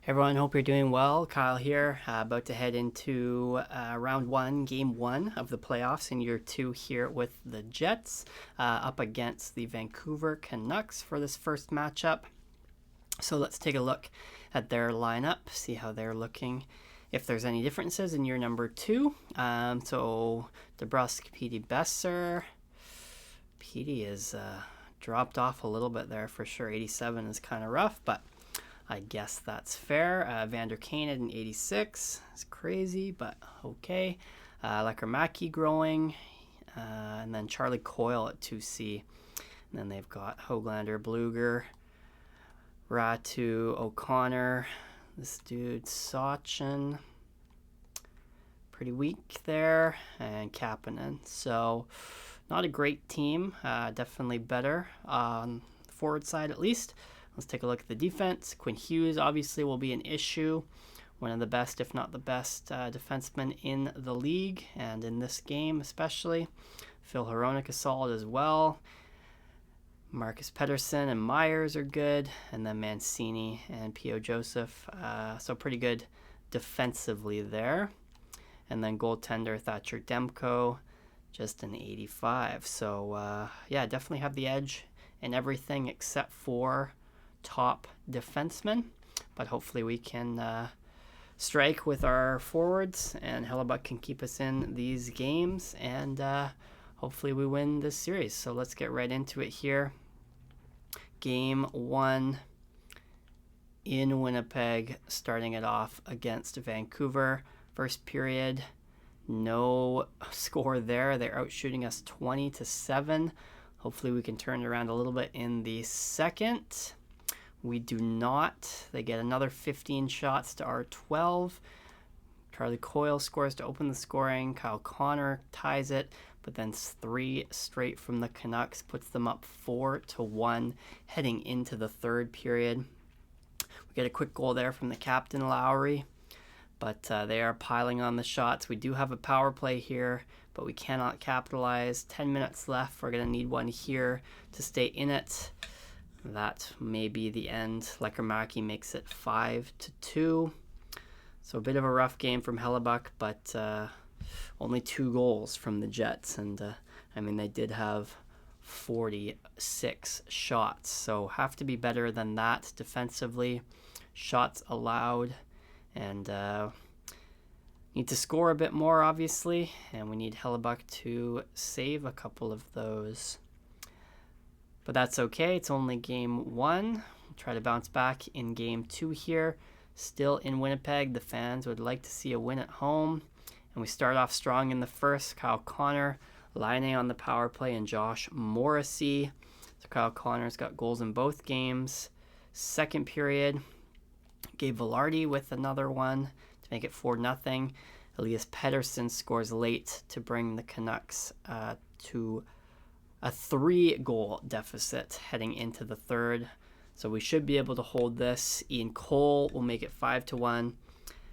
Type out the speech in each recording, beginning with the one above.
Hey everyone, hope you're doing well. Kyle here, about to head into round one, game one of the playoffs in year two here with the Jets, up against the Vancouver Canucks for this first matchup. So let's take a look at their lineup, see how they're looking, if there's any differences in year number two. So DeBrusk, Petey, Besser. Petey is dropped off a little bit there for sure. 87 is kind of rough, but I guess that's fair. Vander Kane at an 86. It's crazy, but okay. Lecker growing. And then Charlie Coyle at 2C. And then they've got Hoglander, Bluger, Ratu, O'Connor. This dude, Sachin. Pretty weak there. And Kapanen. So, not a great team. Definitely better on the forward side at least. Let's take a look at the defense. Quinn Hughes obviously will be an issue. One of the best, if not the best, defensemen in the league, and in this game especially. Phil Hronek is solid as well. Marcus Pettersson and Myers are good, and then Mancini and P.O. Joseph. So pretty good defensively there. And then goaltender Thatcher Demko, just an 85. So yeah, definitely have the edge in everything except for top defenseman, but hopefully we can strike with our forwards, and Hellebuck can keep us in these games, and hopefully we win this series. So let's get right into it here. Game one in Winnipeg, starting it off against Vancouver. First period, no score there. They're out shooting us 20-7. Hopefully we can turn it around a little bit in the second. We do not. They get another 15 shots to our 12. Charlie Coyle scores to open the scoring. Kyle Connor ties it, but then 3 straight from the Canucks puts them up 4-1 heading into the third period. We get a quick goal there from the captain, Lowry, but they are piling on the shots. We do have a power play here, but we cannot capitalize. 10 minutes left. We're going to need one here to stay in it. That may be the end. Lecker makes it 5-2. So a bit of a rough game from Hellebuck, but only 2 goals from the Jets. And I mean, they did have 46 shots. So have to be better than that defensively. Shots allowed. And need to score a bit more, obviously. And we need Hellebuck to save a couple of those. But that's okay. It's only game one. We'll try to bounce back in game two here. Still in Winnipeg. The fans would like to see a win at home. And we start off strong in the first. Kyle Connor, Laine on the power play, and Josh Morrissey. So Kyle Connor's got goals in both games. Second period, Gabe Vilardi with another one to make it 4-0. Elias Pettersson scores late to bring the Canucks to a 3-goal deficit heading into the third. So we should be able to hold this. Ian Cole will make it 5-1.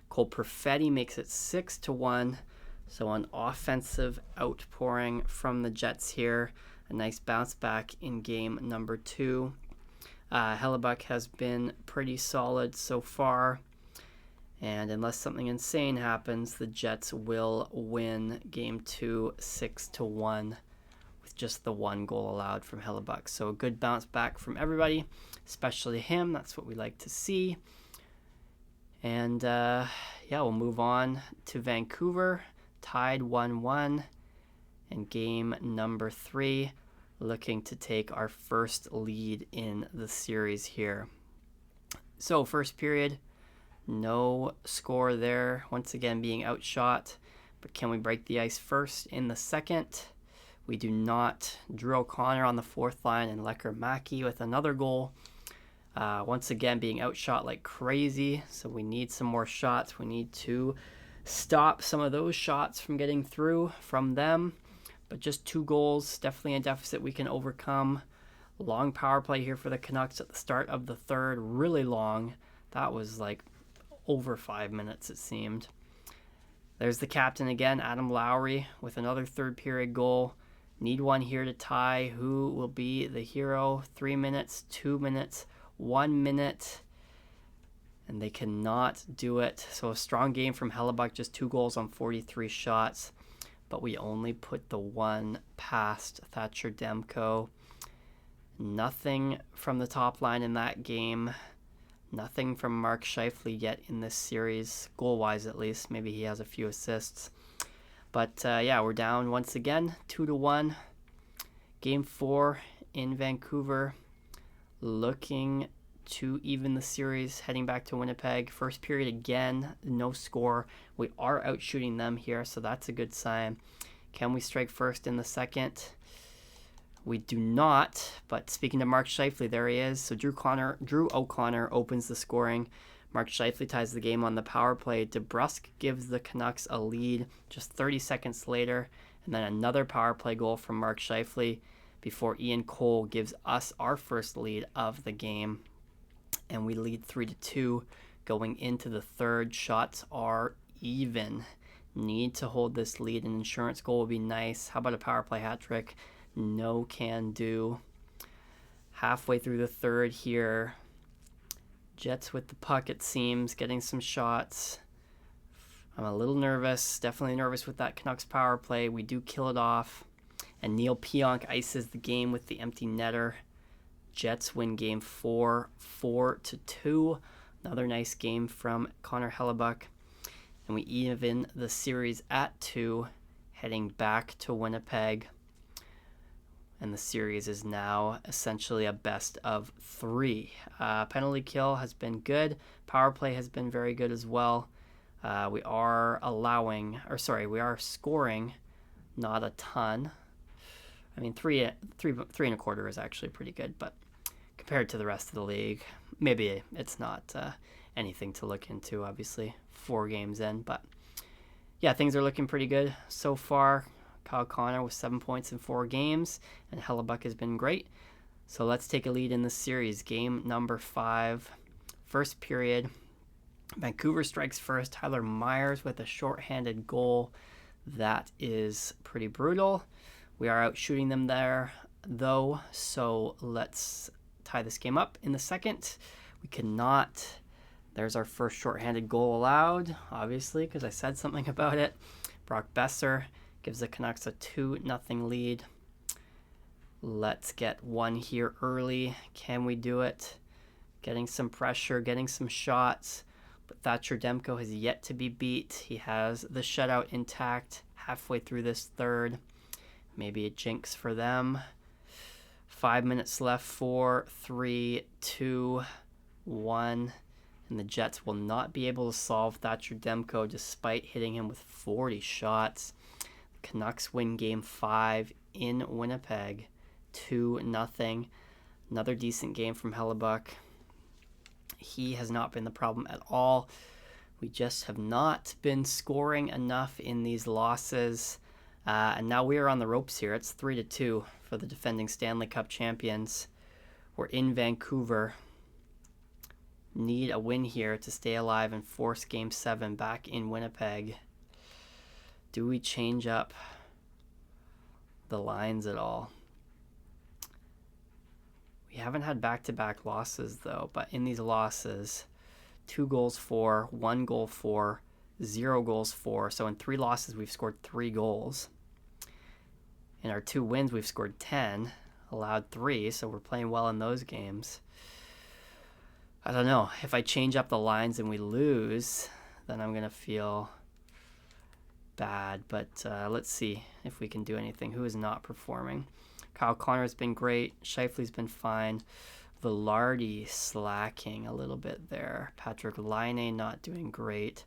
Cole Perfetti makes it 6-1. So an offensive outpouring from the Jets here. A nice bounce back in game number 2. Hellebuck has been pretty solid so far. And unless something insane happens, the Jets will win game 2 6-1. Just the 1 goal allowed from Hellebuck. So a good bounce back from everybody, especially him. That's what we like to see. And yeah, we'll move on to Vancouver, tied 1-1 in game number 3, looking to take our first lead in the series here. So first period, no score there, once again being outshot. But can we break the ice first in the second? We do not. Drew O'Connor on the fourth line, and Lecker with another goal. Once again, being outshot like crazy. So we need some more shots. We need to stop some of those shots from getting through from them. But just 2 goals, definitely a deficit we can overcome. Long power play here for the Canucks at the start of the third. Really long. That was like over 5 minutes, it seemed. There's the captain again, Adam Lowry, with another third period goal. Need one here to tie. Who will be the hero? 3 minutes, 2 minutes, 1 minute. and they cannot do it. So a strong game from Hellebuck, just 2 goals on 43 shots, but we only put the one past Thatcher Demko. Nothing from the top line in that game. Nothing from Mark Scheifele yet in this series, goal-wise at least. Maybe he has a few assists. But yeah, we're down once again, 2-1. Game 4 in Vancouver, looking to even the series, heading back to Winnipeg. First period again, no score. We are out shooting them here, so that's a good sign. Can we strike first in the second? We do not, but speaking to Mark Scheifele, there he is. So Drew O'Connor opens the scoring. Mark Scheifele ties the game on the power play. DeBrusk gives the Canucks a lead just 30 seconds later, and then another power play goal from Mark Scheifele before Ian Cole gives us our first lead of the game, and we lead 3-2 going into the third. Shots are even. Need to hold this lead. An insurance goal would be nice. How about a power play hat trick? No can do. Halfway through the third here, Jets with the puck, it seems, getting some shots. I'm a little nervous, definitely nervous with that Canucks power play. We do kill it off, and Neil Pionk ices the game with the empty netter. Jets win game 4, 4-2. Another nice game from Connor Hellebuck, and we even the series at 2, heading back to Winnipeg. And the series is now essentially a best of 3. Penalty kill has been good. Power play has been very good as well. We are scoring not a ton. I mean, three and a quarter is actually pretty good, but compared to the rest of the league, maybe it's not anything to look into, obviously, 4 games in. But yeah, things are looking pretty good so far. Kyle Connor with 7 points in 4 games, and Hellebuck has been great. So let's take a lead in this series. Game number 5, first period. Vancouver strikes first. Tyler Myers with a shorthanded goal. That is pretty brutal. We are out shooting them there, though, so let's tie this game up in the second. We cannot. There's our first shorthanded goal allowed, obviously, because I said something about it. Brock Besser gives the Canucks a 2-0 lead. Let's get one here early. Can we do it? Getting some pressure, getting some shots. But Thatcher Demko has yet to be beat. He has the shutout intact halfway through this third. Maybe a jinx for them. 5 minutes left. 4, 3, 2, 1. And the Jets will not be able to solve Thatcher Demko despite hitting him with 40 shots. Canucks win game 5 in Winnipeg, 2-0. Another decent game from Hellebuck. He has not been the problem at all. We just have not been scoring enough in these losses. And now we are on the ropes here. It's 3-2 for the defending Stanley Cup champions. We're in Vancouver. Need a win here to stay alive and force game 7 back in Winnipeg. Do we change up the lines at all? We haven't had back-to-back losses, though, but in these losses, 2 goals for, 1 goal for, 0 goals for. So in 3 losses, we've scored 3 goals. In our 2 wins, we've scored 10, allowed 3, so we're playing well in those games. I don't know. If I change up the lines and we lose, then I'm going to feel bad, but let's see if we can do anything. Who is not performing? Kyle Connor has been great. Scheifele's been fine. Velarde slacking a little bit there. Patrick Laine not doing great.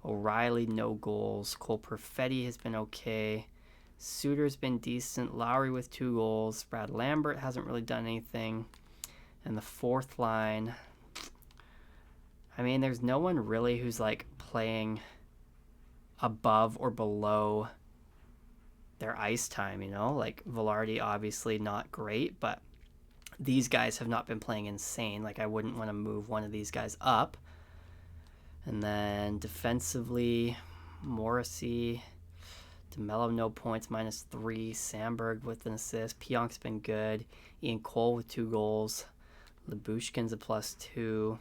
O'Reilly, no goals. Cole Perfetti has been okay. Suter's been decent. Lowry with 2 goals. Brad Lambert hasn't really done anything. And the fourth line, I mean, there's no one really who's like playing above or below their ice time, you know? Like Velarde, obviously not great, but these guys have not been playing insane. Like I wouldn't want to move one of these guys up. And then defensively, Morrissey, DeMello no points, -3. Sandberg with an assist. Pionk's been good. Ian Cole with 2 goals. Lyubushkin's a +2.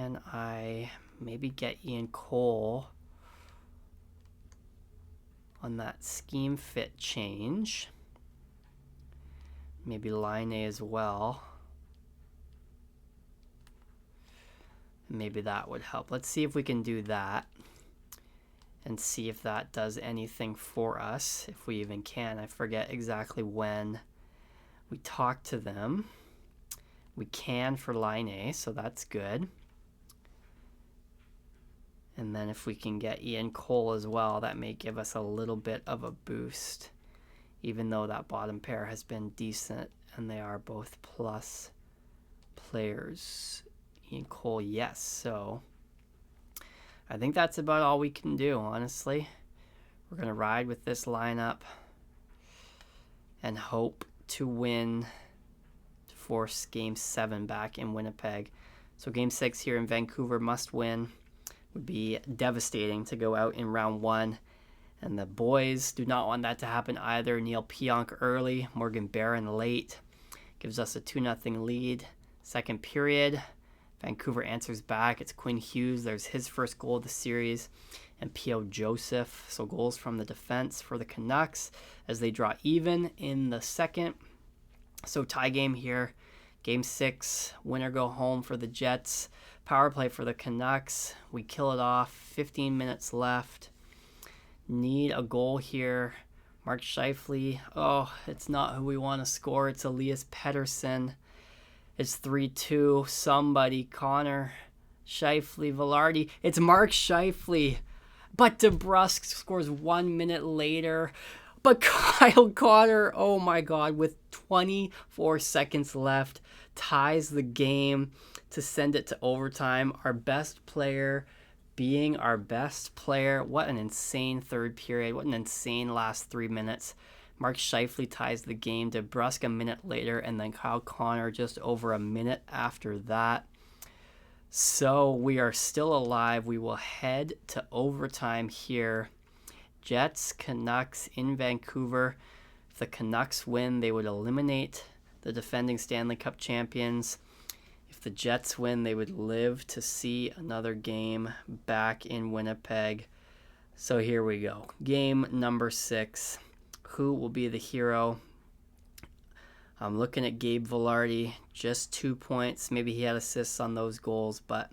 can I maybe get Ian Cole on that scheme fit change? Maybe Line A as well. Maybe that would help. Let's see if we can do that and see if that does anything for us, if we even can. I forget exactly when we talk to them. We can for Line A, so that's good. And then if we can get Ian Cole as well, that may give us a little bit of a boost, even though that bottom pair has been decent and they are both plus players. Ian Cole, yes. So I think that's about all we can do, honestly. We're going to ride with this lineup and hope to win to force Game 7 back in Winnipeg. So Game 6 here in Vancouver, must win. Would be devastating to go out in round 1. And the boys do not want that to happen either. Neil Pionk early, Morgan Barron late. Gives us a 2-0 lead. Second period, Vancouver answers back. It's Quinn Hughes. There's his first goal of the series. And P.O. Joseph. So goals from the defense for the Canucks as they draw even in the second. So tie game here. Game 6, winner go home for the Jets. Power play for the Canucks. We kill it off. 15 minutes left. Need a goal here. Mark Scheifele. Oh, it's not who we want to score. It's Elias Pettersson. It's 3-2. Somebody. Connor. Scheifele. Velarde. It's Mark Scheifele. But DeBrusk scores 1 minute later. But Kyle Connor, oh my God, with 24 seconds left, ties the game to send it to overtime. Our best player being our best player. What an insane third period. What an insane last 3 minutes. Mark Scheifele ties the game. DeBrusk a minute later, and then Kyle Connor just over a minute after that. So we are still alive. We will head to overtime here. Jets, Canucks in Vancouver. If the Canucks win, they would eliminate the defending Stanley Cup champions. If the Jets win, they would live to see another game back in Winnipeg. So here we go. Game number 6. Who will be the hero? I'm looking at Gabe Velarde. Just 2 points. Maybe he had assists on those goals, but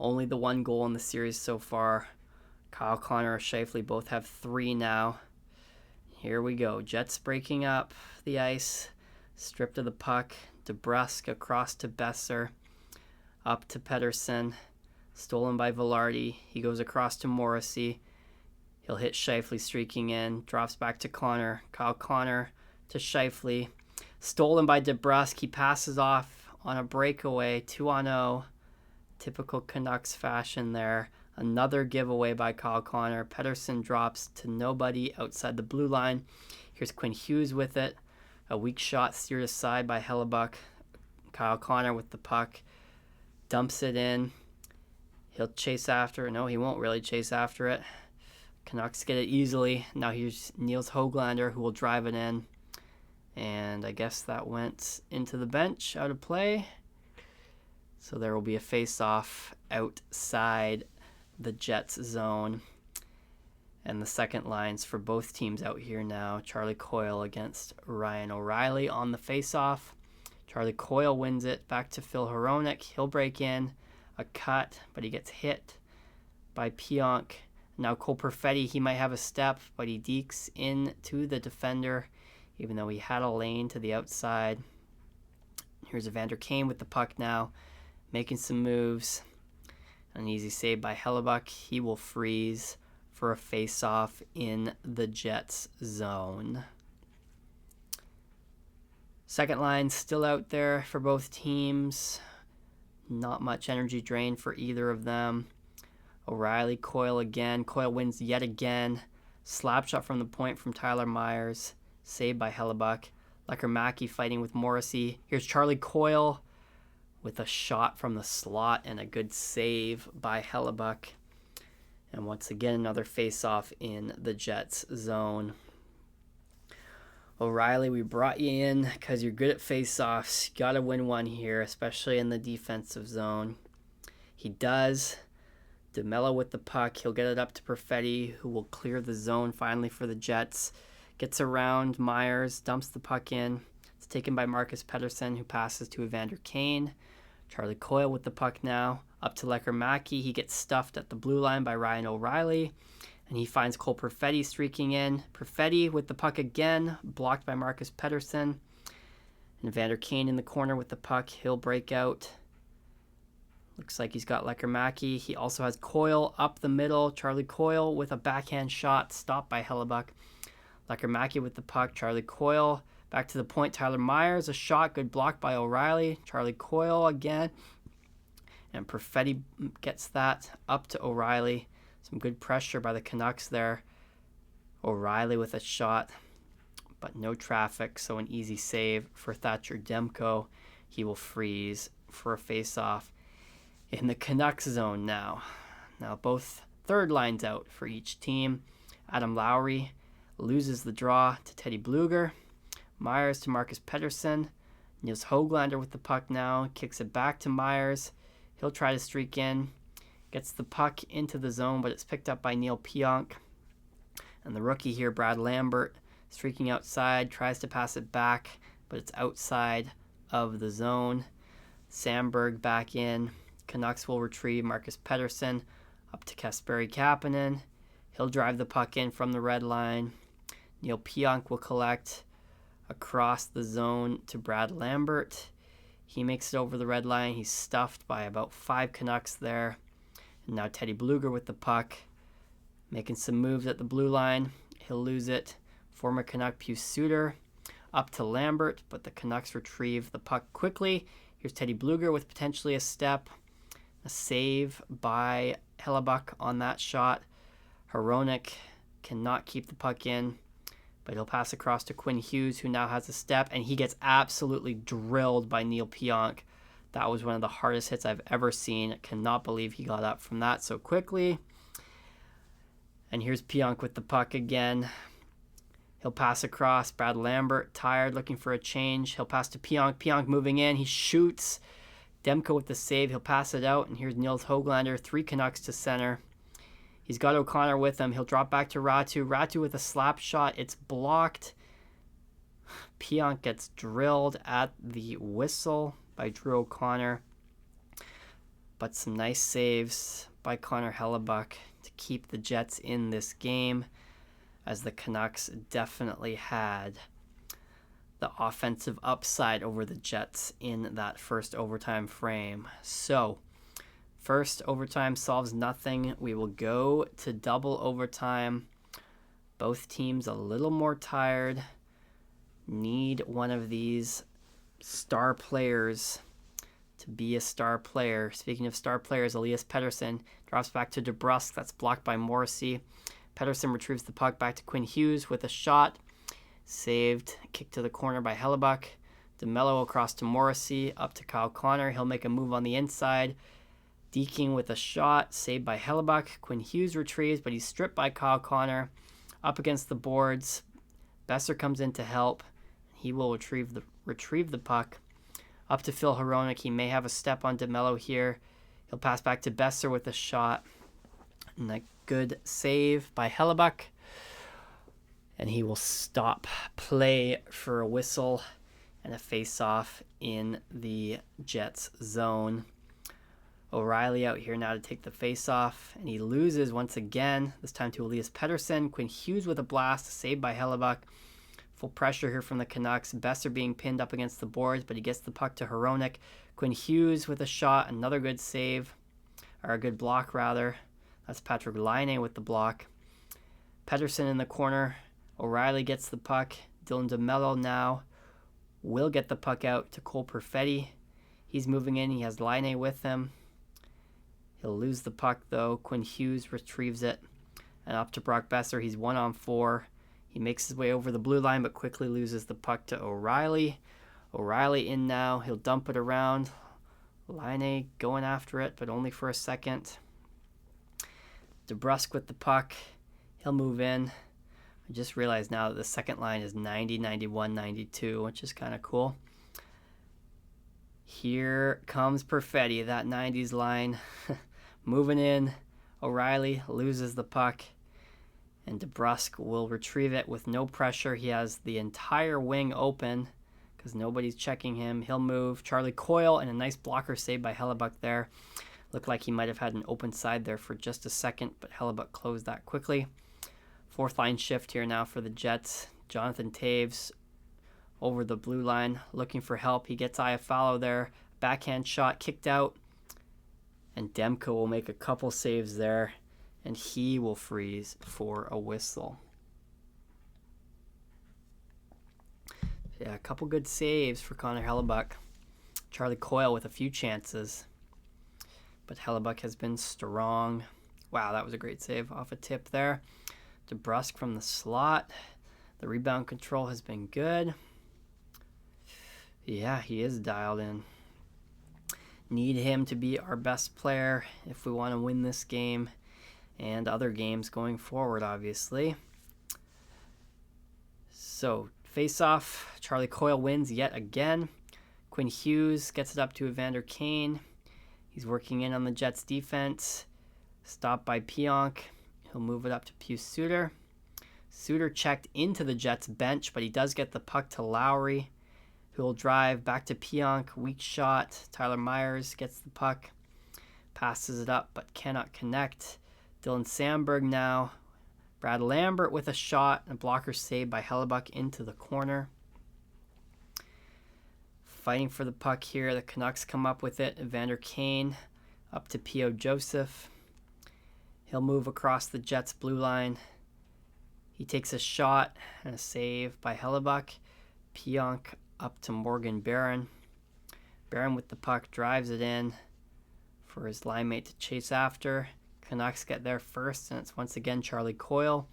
only the 1 goal in the series so far. Kyle Connor or Scheifele both have 3 now. Here we go. Jets breaking up the ice. Stripped of the puck. DeBrusk across to Besser. Up to Pettersson. Stolen by Velarde. He goes across to Morrissey. He'll hit Scheifele streaking in. Drops back to Connor. Kyle Connor to Scheifele. Stolen by DeBrusk. He passes off on a breakaway. 2-0. Typical Canucks fashion there. Another giveaway by Kyle Connor. Pettersson drops to nobody outside the blue line. Here's Quinn Hughes with it. A weak shot steered aside by Hellebuck. Kyle Connor with the puck. Dumps it in. He'll chase after it. No, he won't really chase after it. Canucks get it easily. Now here's Niels Höglander who will drive it in. And I guess that went into the bench, out of play. So there will be a face-off outside the Jets zone. And the second lines for both teams out here now. Charlie Coyle against Ryan O'Reilly on the face-off. Charlie Coyle wins it back to Phil Hronek. He'll break in a cut, but he gets hit by Pionk. Now Cole Perfetti, he might have a step, but he dekes into the defender, even though he had a lane to the outside. Here's Evander Kane with the puck now, making some moves. An easy save by Hellebuck. He will freeze for a face-off in the Jets zone. Second line still out there for both teams. Not much energy drain for either of them. O'Reilly, Coyle again. Coyle wins yet again. Slap shot from the point from Tyler Myers. Saved by Hellebuck. Lecker-Mackey fighting with Morrissey. Here's Charlie Coyle with a shot from the slot and a good save by Hellebuck. And once again, another face-off in the Jets zone. O'Reilly, we brought you in because you're good at face-offs. You got to win one here, especially in the defensive zone. He does. DeMello with the puck. He'll get it up to Perfetti, who will clear the zone finally for the Jets. Gets around Myers, dumps the puck in. It's taken by Marcus Pettersson, who passes to Evander Kane. Charlie Coyle with the puck now. Up to Lecker-Mackey. He gets stuffed at the blue line by Ryan O'Reilly. And he finds Cole Perfetti streaking in. Perfetti with the puck again, blocked by Marcus Pettersson. And Evander Kane in the corner with the puck. He'll break out. Looks like he's got Lecker-Mackey. He also has Coyle up the middle. Charlie Coyle with a backhand shot, stopped by Hellebuck. Lecker-Mackey with the puck. Charlie Coyle back to the point. Tyler Myers, a shot, good block by O'Reilly. Charlie Coyle again. And Perfetti gets that up to O'Reilly. Some good pressure by the Canucks there. O'Reilly with a shot, but no traffic, so an easy save for Thatcher Demko. He will freeze for a face-off in the Canucks zone now. Now both third lines out for each team. Adam Lowry loses the draw to Teddy Bluger. Myers to Marcus Pettersson. Nils Höglander with the puck now. Kicks it back to Myers. He'll try to streak in. Gets the puck into the zone, but it's picked up by Neil Pionk. And the rookie here, Brad Lambert, streaking outside, tries to pass it back, but it's outside of the zone. Sandberg back in. Canucks will retrieve Marcus Pettersson up to Kasperi Kapanen. He'll drive the puck in from the red line. Neil Pionk will collect across the zone to Brad Lambert. He makes it over the red line. He's stuffed by about 5 Canucks there. And now Teddy Bluger with the puck, making some moves at the blue line. He'll lose it. Former Canuck Pius Suter up to Lambert, but the Canucks retrieve the puck quickly. Here's Teddy Bluger with potentially a step. A save by Hellebuck on that shot. Hronek cannot keep the puck in, but he'll pass across to Quinn Hughes, who now has a step, and he gets absolutely drilled by Neil Pionk. That was one of the hardest hits I've ever seen. I cannot believe he got up from that so quickly. And here's Pionk with the puck again. He'll pass across. Brad Lambert, tired, looking for a change. He'll pass to Pionk. Pionk moving in. He shoots. Demko with the save. He'll pass it out. And here's Nils Höglander. 3 Canucks to center. He's got O'Connor with him. He'll drop back to Ratu. Ratu with a slap shot. It's blocked. Pionk gets drilled at the whistle by Drew O'Connor. But some nice saves by Connor Hellebuck to keep the Jets in this game, as the Canucks definitely had the offensive upside over the Jets in that first overtime frame. So, first overtime solves nothing. We will go to double overtime. Both teams a little more tired. Need one of these star players to be a star player. Speaking of star players, Elias Pettersson drops back to DeBrusk. That's blocked by Morrissey. Pettersson retrieves the puck back to Quinn Hughes with a shot. Saved. Kick to the corner by Hellebuck. DeMello across to Morrissey. Up to Kyle Connor. He'll make a move on the inside. Deaking with a shot. Saved by Hellebuck. Quinn Hughes retrieves, but he's stripped by Kyle Connor. Up against the boards. Besser comes in to help. He will retrieve the puck. Up to Phil Hronek. He may have a step on DeMello here. He'll pass back to Besser with a shot. And a good save by Hellebuck. And he will stop play for a whistle and a face-off in the Jets zone. O'Reilly out here now to take the face-off. And he loses once again, this time to Elias Pettersson. Quinn Hughes with a blast, saved by Hellebuck. Full pressure here from the Canucks. Besser being pinned up against the boards, but he gets the puck to Hronek. Quinn Hughes with a shot, another good save, or a good block rather. That's Patrick Laine with the block. Pettersson in the corner. O'Reilly gets the puck. Dylan DeMello now will get the puck out to Cole Perfetti. He's moving in. He has Laine with him. He'll lose the puck though. Quinn Hughes retrieves it. And up to Brock Besser. He's 1-on-4. He makes his way over the blue line, but quickly loses the puck to O'Reilly. O'Reilly in now. He'll dump it around. Laine going after it, but only for a second. DeBrusk with the puck. He'll move in. I just realized now that the second line is 90, 91, 92, which is kind of cool. Here comes Perfetti, that 90s line. Moving in. O'Reilly loses the puck. And DeBrusk will retrieve it with no pressure. He has the entire wing open because nobody's checking him. He'll move. Charlie Coyle, and a nice blocker save by Hellebuck there. Looked like he might have had an open side there for just a second, but Hellebuck closed that quickly. Fourth line shift here now for the Jets. Jonathan Taves over the blue line looking for help. He gets Iafallo there. Backhand shot kicked out. And Demko will make a couple saves there. And he will freeze for a whistle. Yeah, a couple good saves for Connor Hellebuck. Charlie Coyle with a few chances. But Hellebuck has been strong. Wow, that was a great save off a tip there. DeBrusk from the slot. The rebound control has been good. Yeah, he is dialed in. Need him to be our best player if we want to win this game. And other games going forward, obviously. So, face-off, Charlie Coyle wins yet again. Quinn Hughes gets it up to Evander Kane. He's working in on the Jets' defense. Stopped by Pionk. He'll move it up to Pius Suter. Suter checked into the Jets' bench, but he does get the puck to Lowry, who will drive back to Pionk. Weak shot. Tyler Myers gets the puck. Passes it up, but cannot connect. Dylan Sandberg now. Brad Lambert with a shot. A blocker save by Hellebuck into the corner. Fighting for the puck here. The Canucks come up with it. Evander Kane up to P.O. Joseph. He'll move across the Jets' blue line. He takes a shot and a save by Hellebuck. Pionk up to Morgan Barron. Barron with the puck drives it in for his line mate to chase after. Canucks get there first, and it's once again Charlie Coyle.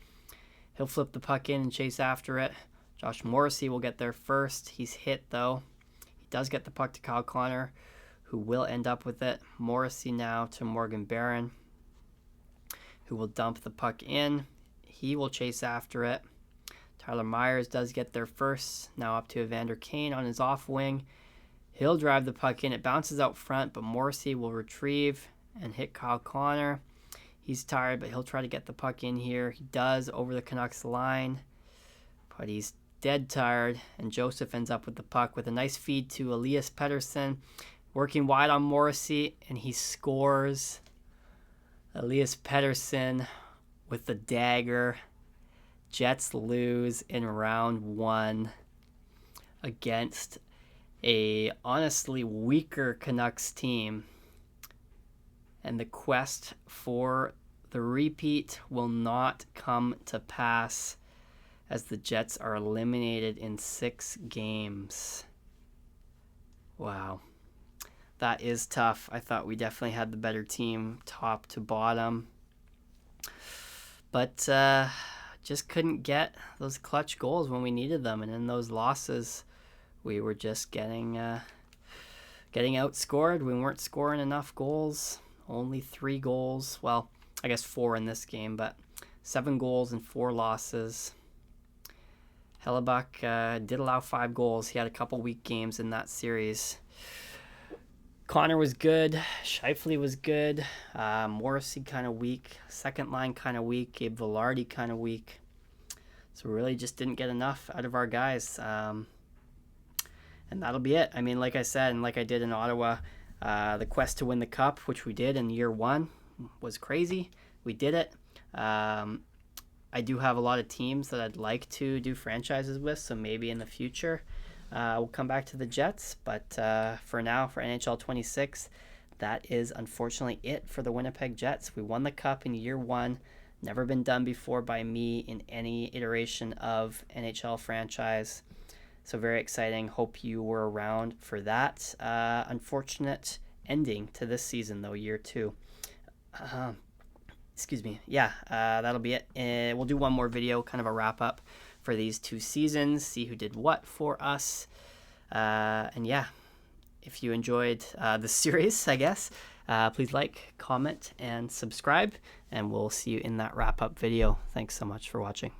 He'll flip the puck in and chase after it. Josh Morrissey will get there first. He's hit, though. He does get the puck to Kyle Connor, who will end up with it. Morrissey now to Morgan Barron, who will dump the puck in. He will chase after it. Tyler Myers does get there first. Now up to Evander Kane on his off wing. He'll drive the puck in. It bounces out front, but Morrissey will retrieve and hit Kyle Connor. He's tired, but he'll try to get the puck in here. He does over the Canucks line, but he's dead tired, and Joseph ends up with the puck with a nice feed to Elias Pettersson, working wide on Morrissey, and he scores. Elias Pettersson with the dagger. Jets lose in round one against a honestly weaker Canucks team. And the quest for the repeat will not come to pass as the Jets are eliminated in 6 games. Wow. That is tough. I thought we definitely had the better team top to bottom. But just couldn't get those clutch goals when we needed them. And in those losses, we were just getting outscored. We weren't scoring enough goals. Only 3 goals. Well, I guess 4 in this game, but 7 goals and 4 losses. Hellebuck did allow 5 goals. He had a couple weak games in that series. Connor was good. Scheifele was good. Morrissey kind of weak. Second line kind of weak. Gabe Velarde kind of weak. So we really just didn't get enough out of our guys. And that'll be it. I mean, like I said, and like I did in Ottawa, the quest to win the cup, which we did in year 1, was crazy. We did it. I do have a lot of teams that I'd like to do franchises with, so maybe in the future we'll come back to the Jets. But for now, for NHL 26, that is unfortunately it for the Winnipeg Jets. We won the cup in year 1. Never been done before by me in any iteration of NHL franchise. So very exciting. Hope you were around for that. Unfortunate ending to this season, though, year 2. Excuse me. Yeah, that'll be it. We'll do one more video, kind of a wrap-up for these 2 seasons, see who did what for us. And yeah, if you enjoyed this series, I guess, please like, comment, and subscribe, and we'll see you in that wrap-up video. Thanks so much for watching.